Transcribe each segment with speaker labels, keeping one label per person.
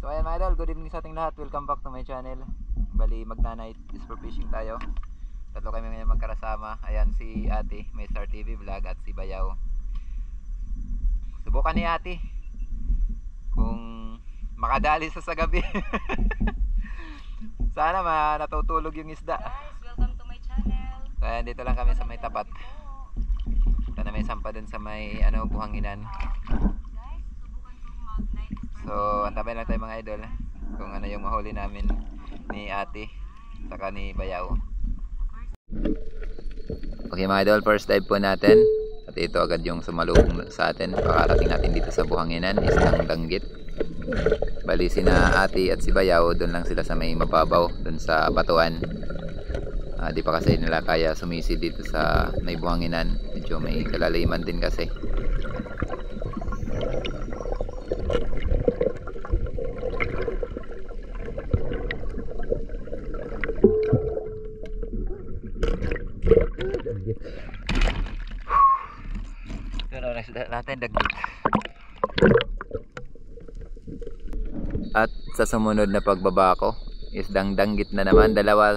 Speaker 1: So ayan mga idol, good evening sa ating lahat. Welcome back to my channel. Bali magna-night is for fishing tayo. Tatlo kami ngayon magkarasama. Ayan si ate, may Star TV vlog, at si Bayaw. Subukan ni ate kung makadali sa gabi. Sana natutulog yung isda.
Speaker 2: Guys, welcome to my channel.
Speaker 1: So ayan, dito lang kami sa may tapat. Sana may sampa dun sa may buhanginan. So antabayan lang tayo mga idol kung ano yung mahuli namin ni ate saka ni Bayaw. Okay mga idol, first dive po natin. At ito agad yung sumalubong sa atin. Pakarating natin dito sa buhanginan is ng danggit. Bali sina ate at si Bayaw, doon lang sila sa may mababaw, doon sa batuan. Di pa kasi nila kaya sumisi dito sa may buhanginan. Medyo may kalaliman din kasi. Pero natin dagdag. At sa sumunod na pagbaba ko is danggit na naman. Dalawa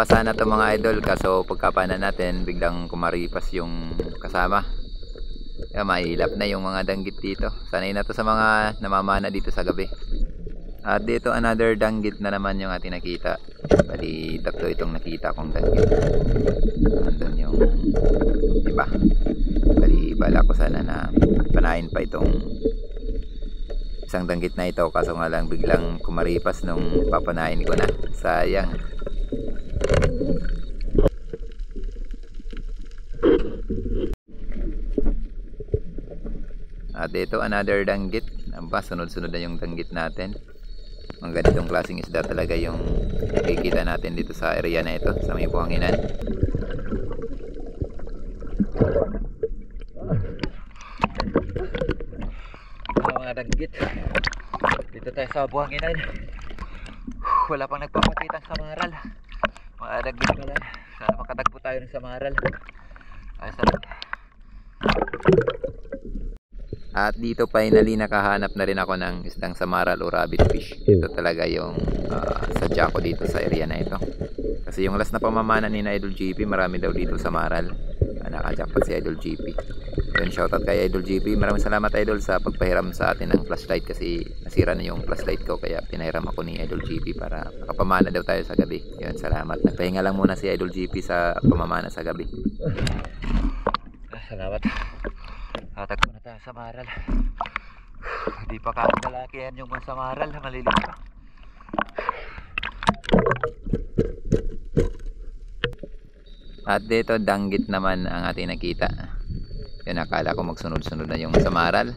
Speaker 1: sana to mga idol, kaso pagkapanan natin biglang kumaripas yung kasama. Kaya mahilap na yung mga danggit dito. Sanay na to sa mga namamana dito sa gabi. At dito another danggit na naman yung ating nakita. Bali tatlo itong nakita kong danggit. Nandun yung iba. Bali bala ko sana na panahin pa itong isang danggit na ito, kaso nga lang biglang kumaripas nung papanahin ko na. Sayang. At dito another danggit. Aba, sunod-sunod na yung danggit natin. Ang ganitong klaseng isda talaga yung nakikita natin dito sa area na ito, sa may buhanginan. Mga danggit dito tayo sa buhanginan. Wala pang nagpapakita sa maral. Mga danggit pala. Sana makatagpo tayo sa maral. Ay, sarap. At dito finally nakahanap na rin ako ng isdang samaral o rabbit fish. Ito talaga yung sadya ko dito sa area na ito. Kasi yung last na pamamana ni na Idol GP, marami daw dito samaral. Nakajackpot si Idol GP. Yun, shoutout kay Idol GP. Maraming salamat Idol sa pagpahiram sa atin ng flashlight, kasi nasira na yung flashlight ko, kaya pinahiram ako ni Idol GP para makapamana daw tayo sa gabi. Yun, salamat. Nagpahinga lang muna si Idol GP sa pamamana sa gabi. Salamat. Tagpo na tayo sa maral. Hindi pa kakalaki yan yung sa maral. Maliliit pa. At dito danggit naman ang ating nakita. Yan, akala ko magsunod-sunod na yung sa maral.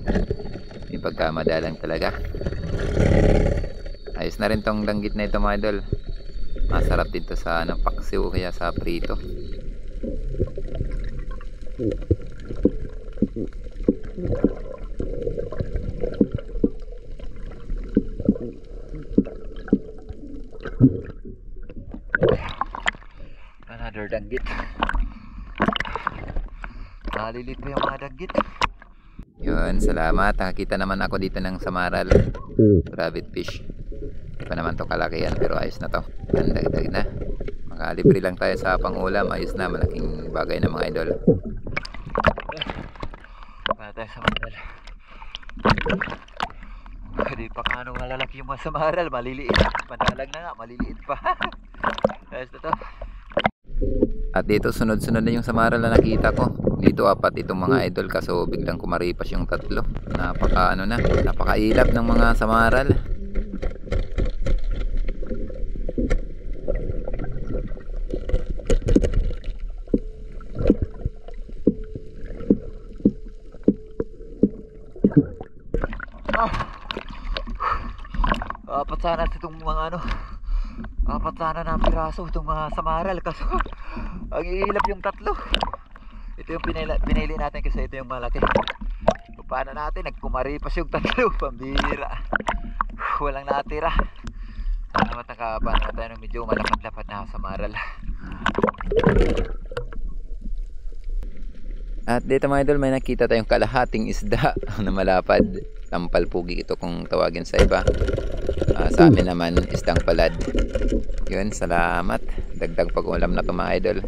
Speaker 1: Yung pagkamadalang talaga. Ayos na rin tong danggit na ito mga idol. Masarap dito sa paksiw kaya sa prito. Another danggit. Nalilit pa yung mga danggit. Yun, salamat. Nakakita naman ako dito ng samaral rabbit fish. Hindi pa naman to kalakihan, pero ayos na to. Dagdag na. Makalibre lang tayo sa pangulam. Ayos na, malaking bagay na mga idol. Para tayo sa maral. Hindi pa kano malalaki yung mga samaral. Maliliit. Panalag na nga, maliliit pa. Ayos na to. At dito sunod-sunod na yung samaral na nakita ko. Dito apat itong mga idol, kaso biglang kumaripas yung tatlo. Napakailap ng mga samaral. Apat sana itong mga apat sana na piraso itong mga samaral, kaso ang iilap yung tatlo. Ito yung pinili natin kasi ito yung malaki. Paano natin nagkumaripas yung tatlo, pambira. Walang natira. Salamat, nakapaano tayo ng medyo malapad-lapad na samaral. At dito mga idol, may nakita tayong kalahating isda na malapad. Tampalpugi ito kung tawagin sa iba. Sa amin naman isdang palad. Yun, salamat. Dagdag pag-ulam na ito mga idol.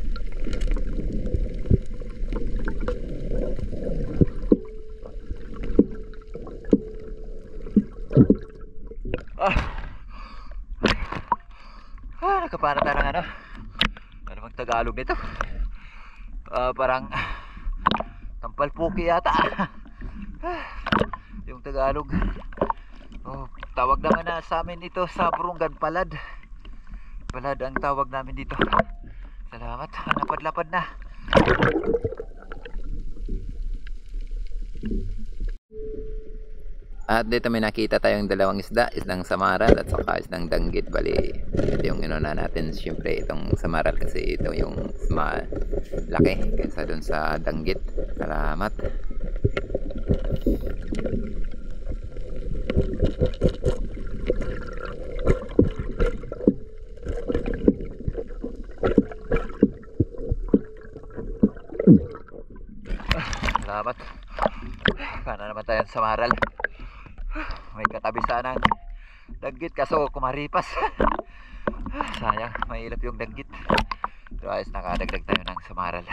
Speaker 1: Nakapana tayo ng ano bang Tagalog nito? Parang tampalpuki yata. Yung Tagalog. Tawag naman na sa amin ito sa Burungan palad. Palad ang tawag namin dito. Salamat, lapad-lapad na. At dito may nakita tayong dalawang isdang samaral at saka isdang danggit. Bali, ito yung inuna natin. Siyempre itong samaral kasi ito yung laki kaysa dun sa danggit. Salamat. Salamat. Paano naman tayo sa samaral? May katabi sana danggit kaso kumaripas. Sayang, mahirap yung danggit. Pero ayos, nakadagdag tayo ng samaral.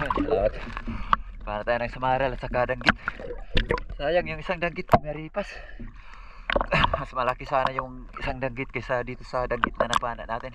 Speaker 1: Salamat. Para tayo ng samaral at saka danggit. Sayang yung isang danggit kumaripas. Mas malaki sana yung isang danggit kaysa dito sa danggit na napana natin.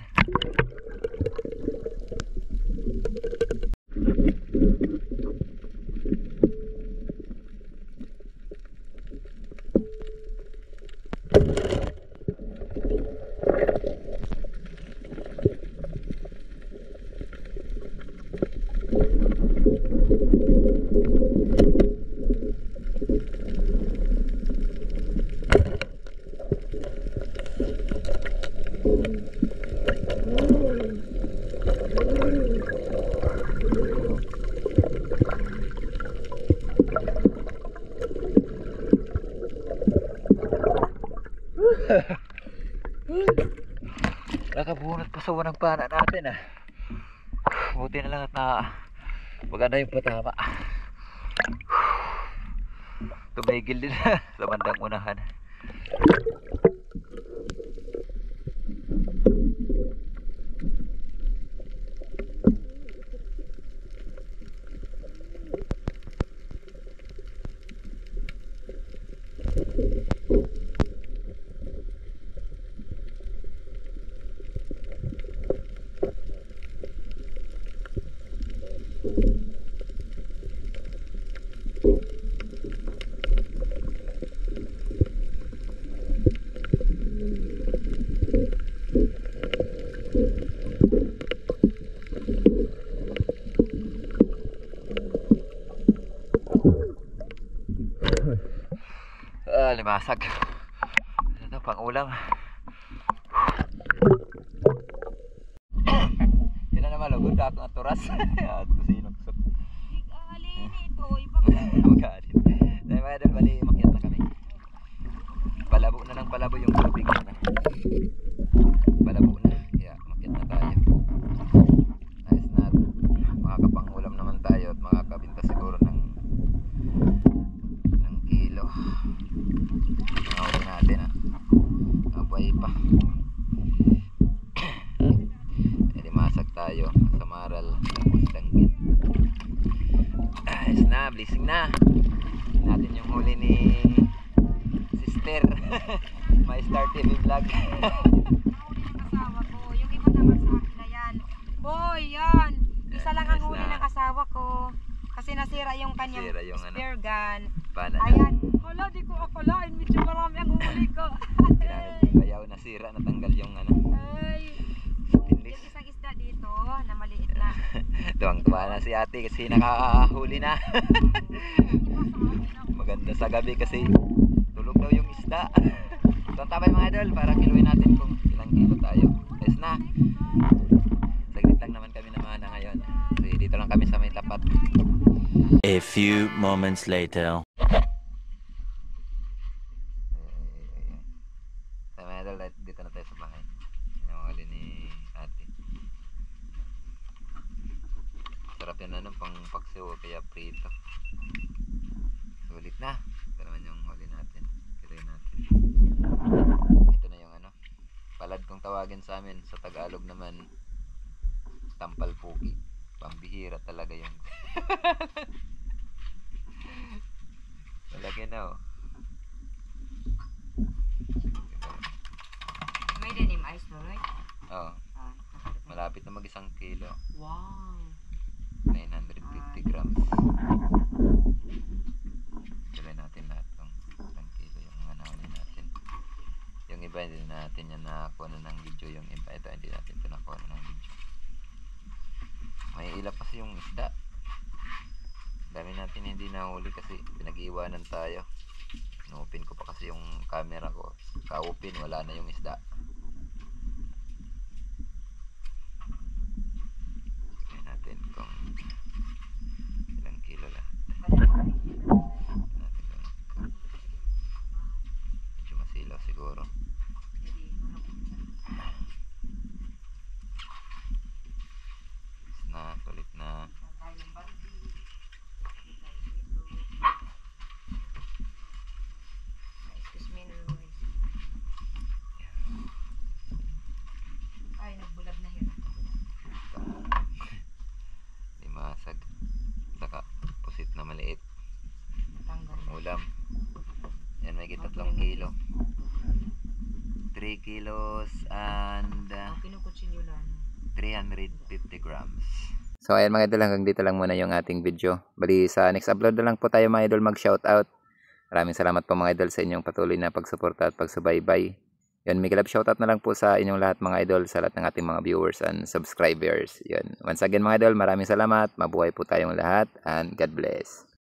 Speaker 1: Nakabunot pa sa unang pana natin Buti na lang at maganda yung patama. Tumigil din sa bandang unahan. Limasag. Ito pang ulam. Yan na naman, lugod ako ng turas. At sinusok.
Speaker 2: Alin ito, ibang
Speaker 1: Magkaalin. Dahil mga idol, bali, makiat na kami. Palabo na ng palabo yung tubig na. Palabo na. Kaya makiat na tayo. Ayos na. Makakapang ulam naman tayo at makakabinta siguro ng kilo. Nakawin natin abay pa. Limasag tayo sa maral tapos danggit. Ayos na, blessing na natin yung huli ni sister. My Star TV vlog.
Speaker 2: asawa ko. Yung iba naman sa akin na yan. Boy, yan. Isa lang ang huli ng asawa ko. Kasi nasira yung kanyang
Speaker 1: Nasira yung
Speaker 2: spear gun.
Speaker 1: Paano
Speaker 2: Ayan. Hala, di ko akalain. Medyo marami ang huli ko.
Speaker 1: Kailangan bayaw nasira, natanggal yung
Speaker 2: Ay. Yung
Speaker 1: stainless.
Speaker 2: isang isda dito na
Speaker 1: Tuwang-tuwa na si ate kasi nakahuli na. Maganda sa gabi kasi tulog daw yung isda. So tabay mga idol para kiluin natin kung ilang kilo tayo. Yes na. Saglit lang naman kami namana ngayon. Kasi dito lang kami sa may tapat.
Speaker 3: A few moments later.
Speaker 1: Sa mga idol, dito na tayo sa bahay. Yung huli ni ate. Sarap yan ano, pang paksiw kaya prito. Sulit na. Ito naman yung huli natin. Kiloy natin. Ito na yung ano, palad kong tawagin sa amin. Sa Tagalog naman, tampal puki. Pambihira talaga yung malaki na oh.
Speaker 2: May denim ice no, right?
Speaker 1: Oh, malapit na mag 1 kilo.
Speaker 2: Wow.
Speaker 1: 950 grams. Tuloy natin lahat ng 1 kilo yung mga nahuli natin. Yung iba hindi natin yan nakakuha na ng video. Yung iba ito hindi natin ito nakakuha na ng video. May ilap kasi yung isda. Dami natin hindi nahuli kasi pinag-iwanan tayo. Inopen ko pa kasi yung camera ko. Ka-open, wala na yung isda. Tingnan natin kung ilang kilo lahat. Tingnan natin kung medyo masilaw siguro. Na, sulit na.
Speaker 2: Excuse me, Luis. Ay, nagbulag na yun.
Speaker 1: Limasag. Saka pusit na maliit.
Speaker 2: Tanggal.
Speaker 1: Ulam. Yan may 3 kilo. 3 kilos and
Speaker 2: Ang kinukutsinyo lang.
Speaker 1: 350 grams. So ayan mga idol, hanggang dito lang muna yung ating video. Bali sa next upload na lang po tayo mga idol mag shoutout. Maraming salamat po mga idol sa inyong patuloy na pagsuporta at pagsubaybay. Yan, may galap shoutout na lang po sa inyong lahat mga idol, sa lahat ng ating mga viewers and subscribers. Yan. Once again mga idol, maraming salamat. Mabuhay po tayong lahat and God bless.